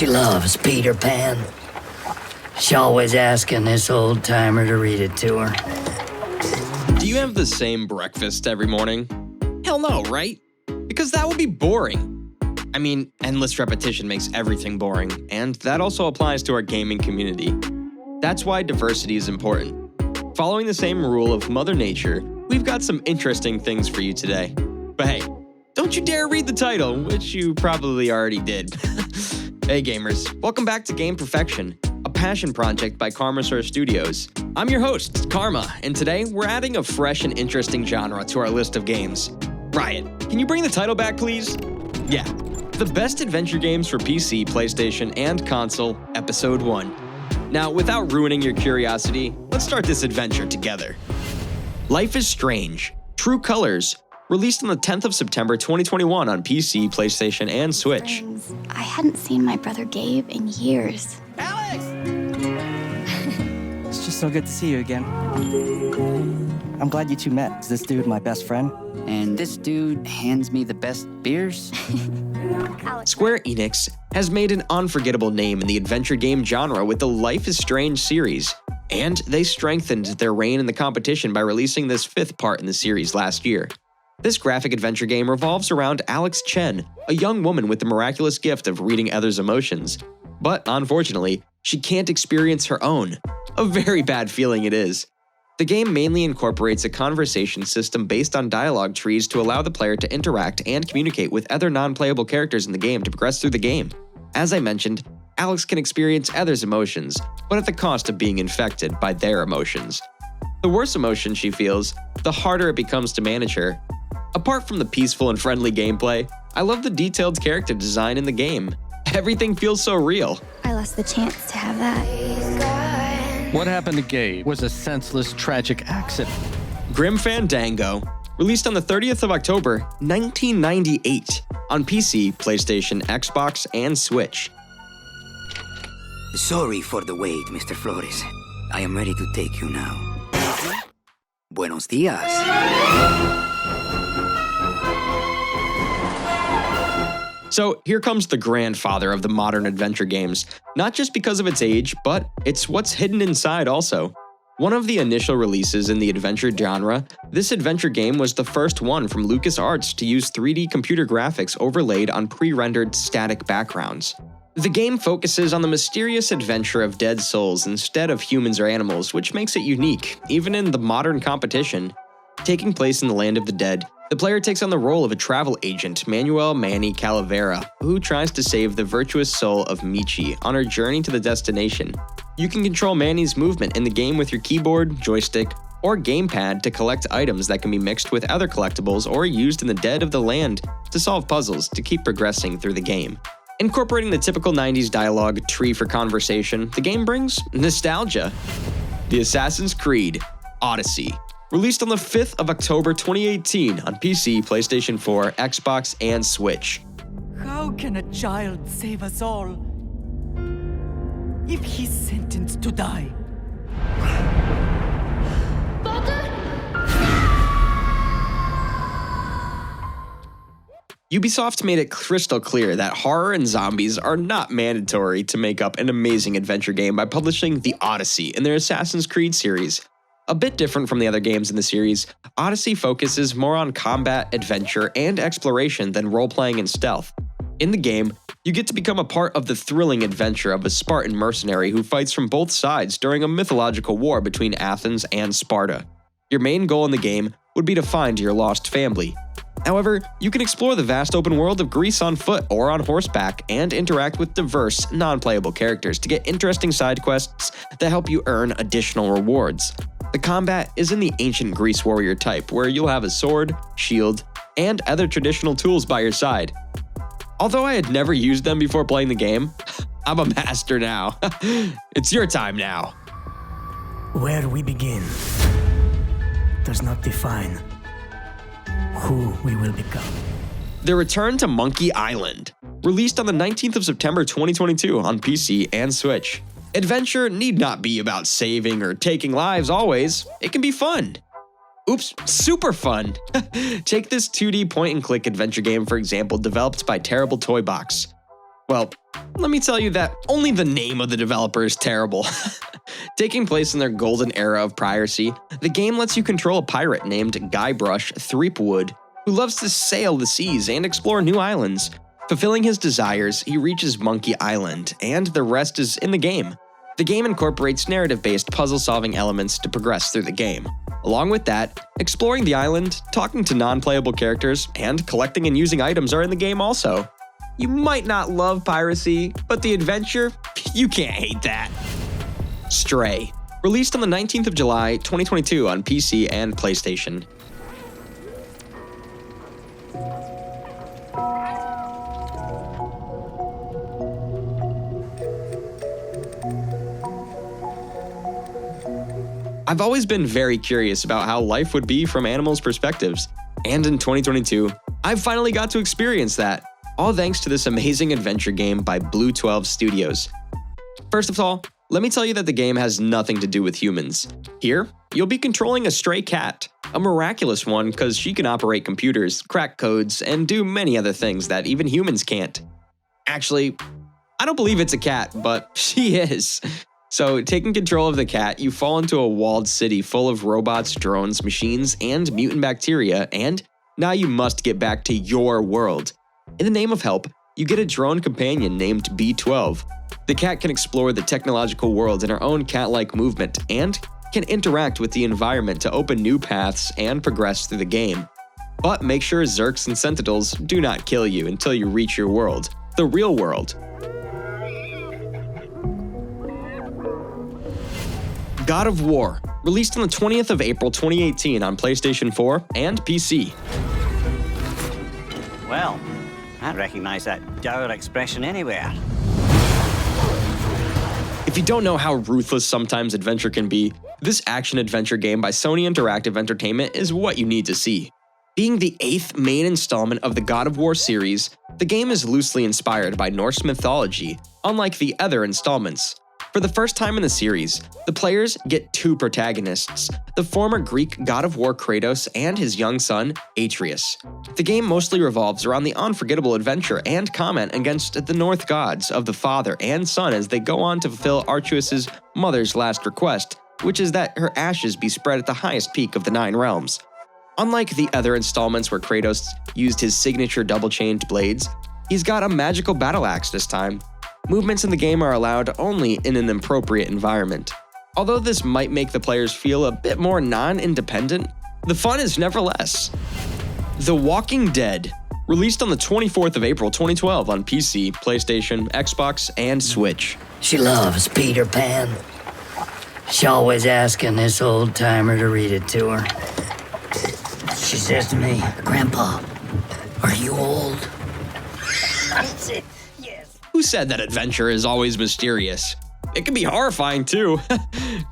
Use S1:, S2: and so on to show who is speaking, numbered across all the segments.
S1: She loves Peter Pan. She always asking this old-timer to read it to her.
S2: Do you have the same breakfast every morning? Hell no, right? Because that would be boring. I mean, endless repetition makes everything boring, and that also applies to our gaming community. That's why diversity is important. Following the same rule of Mother Nature, we've got some interesting things for you today. But hey, don't you dare read the title, which you probably already did. Hey gamers, welcome back to Game Perfection, a passion project by Karmasur Studios. I'm your host, Karma, and today we're adding a fresh and interesting genre to our list of games. Riot, can you bring the title back, please? Yeah, the best adventure games for PC, PlayStation, and console, Episode 1. Now, without ruining your curiosity, let's start this adventure together. Life is Strange, True Colors, released on the 10th of September 2021 on PC, PlayStation, and Switch.
S3: I hadn't seen my brother Gabe in years.
S2: Alex!
S4: It's just so good to see you again. I'm glad you two met. Is this dude my best friend?
S5: And this dude hands me the best beers?
S2: Square Enix has made an unforgettable name in the adventure game genre with the Life is Strange series, and they strengthened their reign in the competition by releasing this fifth part in the series last year. This graphic adventure game revolves around Alex Chen, a young woman with the miraculous gift of reading others' emotions. But unfortunately, she can't experience her own. A very bad feeling it is. The game mainly incorporates a conversation system based on dialogue trees to allow the player to interact and communicate with other non-playable characters in the game to progress through the game. As I mentioned, Alex can experience others' emotions, but at the cost of being infected by their emotions. The worse emotion she feels, the harder it becomes to manage her. Apart from the peaceful and friendly gameplay, I love the detailed character design in the game. Everything feels so real.
S3: I lost the chance to have that.
S6: What happened to Gabe was a senseless, tragic accident.
S2: Grim Fandango, released on the 30th of October, 1998, on PC, PlayStation, Xbox, and Switch.
S7: Sorry for the wait, Mr. Flores. I am ready to take you now. Buenos dias.
S2: So here comes the grandfather of the modern adventure games, not just because of its age, but it's what's hidden inside also. One of the initial releases in the adventure genre, this adventure game was the first one from LucasArts to use 3D computer graphics overlaid on pre-rendered static backgrounds. The game focuses on the mysterious adventure of dead souls instead of humans or animals, which makes it unique, even in the modern competition. Taking place in the land of the dead, the player takes on the role of a travel agent, Manuel Manny Calavera, who tries to save the virtuous soul of Michi on her journey to the destination. You can control Manny's movement in the game with your keyboard, joystick, or gamepad to collect items that can be mixed with other collectibles or used in the dead of the land to solve puzzles to keep progressing through the game. Incorporating the typical 90s dialogue tree for conversation, the game brings nostalgia. The Assassin's Creed Odyssey, released on the 5th of October 2018 on PC, PlayStation 4, Xbox, and Switch.
S8: How can a child save us all if he's sentenced to die?
S2: Ubisoft made it crystal clear that horror and zombies are not mandatory to make up an amazing adventure game by publishing the Odyssey in their Assassin's Creed series. A bit different from the other games in the series, Odyssey focuses more on combat, adventure, and exploration than role-playing and stealth. In the game, you get to become a part of the thrilling adventure of a Spartan mercenary who fights from both sides during a mythological war between Athens and Sparta. Your main goal in the game would be to find your lost family. However, you can explore the vast open world of Greece on foot or on horseback and interact with diverse, non-playable characters to get interesting side quests that help you earn additional rewards. The combat is in the ancient Greece warrior type, where you'll have a sword, shield, and other traditional tools by your side. Although I had never used them before playing the game, I'm a master now. It's your time now.
S9: Where we begin does not define who we will become.
S2: The Return to Monkey Island, released on the 19th of September 2022 on PC and Switch. Adventure need not be about saving or taking lives always. It can be fun. Oops, super fun. Take this 2D point-and-click adventure game, for example, developed by Terrible Toy Box. Well, let me tell you that only the name of the developer is terrible. Taking place in their golden era of piracy, the game lets you control a pirate named Guybrush Threepwood, who loves to sail the seas and explore new islands. Fulfilling his desires, he reaches Monkey Island, and the rest is in the game. The game incorporates narrative-based puzzle-solving elements to progress through the game. Along with that, exploring the island, talking to non-playable characters, and collecting and using items are in the game also. You might not love piracy, but the adventure, you can't hate that. Stray, released on the 19th of July, 2022 on PC and PlayStation. I've always been very curious about how life would be from animals' perspectives, and in 2022, I've finally got to experience that, all thanks to this amazing adventure game by Blue 12 Studios. First of all, let me tell you that the game has nothing to do with humans. Here, you'll be controlling a stray cat, a miraculous one because she can operate computers, crack codes, and do many other things that even humans can't. Actually, I don't believe it's a cat, but she is. So, taking control of the cat, you fall into a walled city full of robots, drones, machines, and mutant bacteria, and now you must get back to your world. In the name of help, you get a drone companion named B12. The cat can explore the technological world in her own cat-like movement, and can interact with the environment to open new paths and progress through the game. But make sure Zerks and Sentinels do not kill you until you reach your world, the real world. God of War, released on the 20th of April 2018 on PlayStation 4 and PC.
S10: Well, I recognize that dour expression anywhere.
S2: If you don't know how ruthless sometimes adventure can be, this action-adventure game by Sony Interactive Entertainment is what you need to see. Being the 8th main installment of the God of War series, the game is loosely inspired by Norse mythology, unlike the other installments. For the first time in the series, the players get two protagonists, the former Greek god of war Kratos and his young son, Atreus. The game mostly revolves around the unforgettable adventure and comment against the Norse gods of the father and son as they go on to fulfill Atreus' mother's last request, which is that her ashes be spread at the highest peak of the 9 realms. Unlike the other installments where Kratos used his signature double-chained blades, he's got a magical battle axe this time. Movements in the game are allowed only in an appropriate environment. Although this might make the players feel a bit more non-independent, the fun is nevertheless. The Walking Dead, released on the 24th of April 2012 on PC, PlayStation, Xbox, and Switch.
S1: She loves Peter Pan. She's always asking this old-timer to read it to her. She says to me, "Grandpa, are you old?" That's it.
S2: Who said that adventure is always mysterious? It can be horrifying too.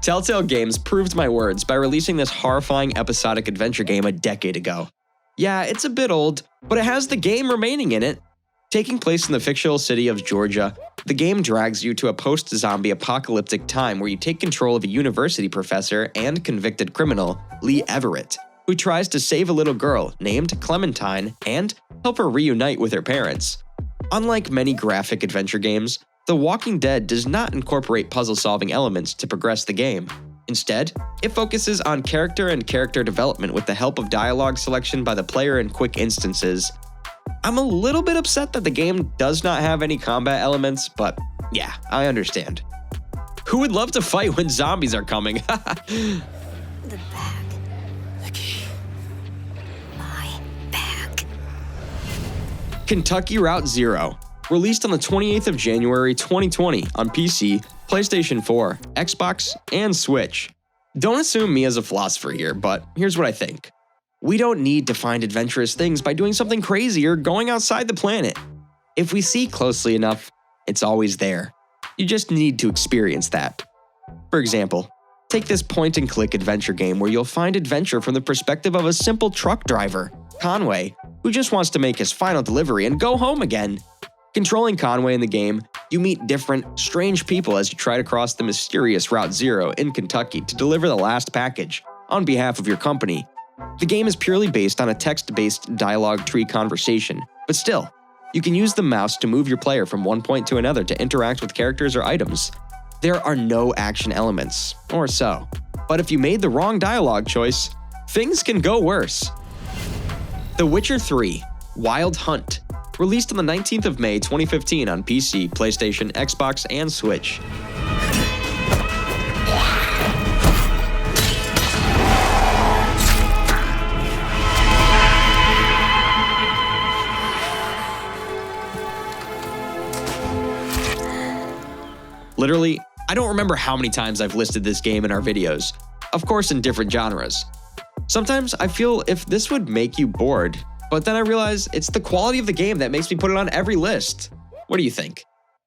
S2: Telltale Games proved my words by releasing this horrifying episodic adventure game a decade ago. Yeah, it's a bit old, but it has the game remaining in it. Taking place in the fictional city of Georgia, the game drags you to a post-zombie apocalyptic time where you take control of a university professor and convicted criminal, Lee Everett, who tries to save a little girl named Clementine and help her reunite with her parents. Unlike many graphic adventure games, The Walking Dead does not incorporate puzzle-solving elements to progress the game. Instead, it focuses on character and character development with the help of dialogue selection by the player in quick instances. I'm a little bit upset that the game does not have any combat elements, but yeah, I understand. Who would love to fight when zombies are coming?
S3: The bag. The key. My bag.
S2: Kentucky Route Zero, released on the 28th of January 2020 on PC, PlayStation 4, Xbox, and Switch. Don't assume me as a philosopher here, but here's what I think. We don't need to find adventurous things by doing something crazy or going outside the planet. If we see closely enough, it's always there. You just need to experience that. For example, take this point-and-click adventure game where you'll find adventure from the perspective of a simple truck driver, Conway, who just wants to make his final delivery and go home again. Controlling Conway in the game, you meet different, strange people as you try to cross the mysterious Route Zero in Kentucky to deliver the last package on behalf of your company. The game is purely based on a text-based dialogue tree conversation, but still, You can use the mouse to move your player from one point to another to interact with characters or items. There are no action elements, or so. But if you made the wrong dialogue choice, things can go worse. The Witcher 3: Wild Hunt, released on the 19th of May 2015 on PC, PlayStation, Xbox, and Switch. Literally, I don't remember how many times I've listed this game in our videos, of course in different genres. Sometimes I feel if this would make you bored, but then I realize it's the quality of the game that makes me put it on every list. What do you think?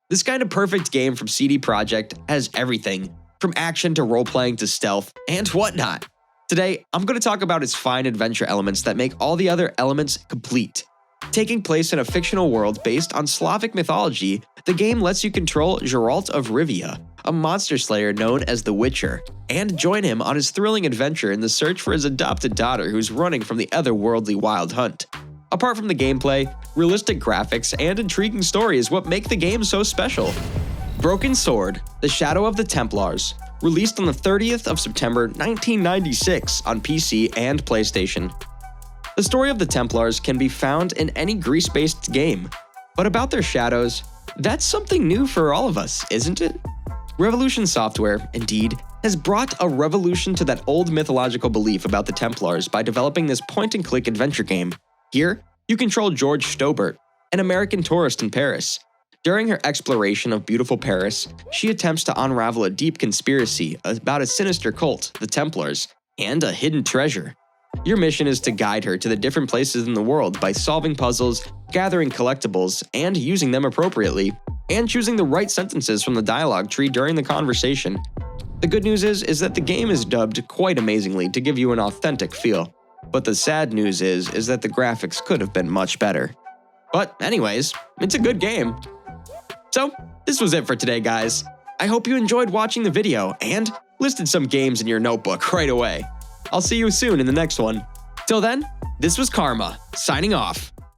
S2: This kind of perfect game from CD Projekt has everything, from action to role-playing to stealth, and whatnot. Today, I'm going to talk about its fine adventure elements that make all the other elements complete. Taking place in a fictional world based on Slavic mythology, the game lets you control Geralt of Rivia, a monster slayer known as the Witcher, and join him on his thrilling adventure in the search for his adopted daughter who's running from the otherworldly Wild Hunt. Apart from the gameplay, realistic graphics and intriguing story is what make the game so special. Broken Sword: The Shadow of the Templars, released on the 30th of September 1996 on PC and PlayStation. The story of the Templars can be found in any Greece-based game, but about their shadows, that's something new for all of us, isn't it? Revolution Software, indeed, has brought a revolution to that old mythological belief about the Templars by developing this point-and-click adventure game. Here, you control George Stobart, an American tourist in Paris. During her exploration of beautiful Paris, she attempts to unravel a deep conspiracy about a sinister cult, the Templars, and a hidden treasure. Your mission is to guide her to the different places in the world by solving puzzles, gathering collectibles, and using them appropriately, and choosing the right sentences from the dialogue tree during the conversation. The good news is that the game is dubbed quite amazingly to give you an authentic feel. But the sad news is that the graphics could have been much better. But anyways, it's a good game. So, this was it for today, guys. I hope you enjoyed watching the video and listed some games in your notebook right away. I'll see you soon in the next one. Till then, this was Karma, signing off.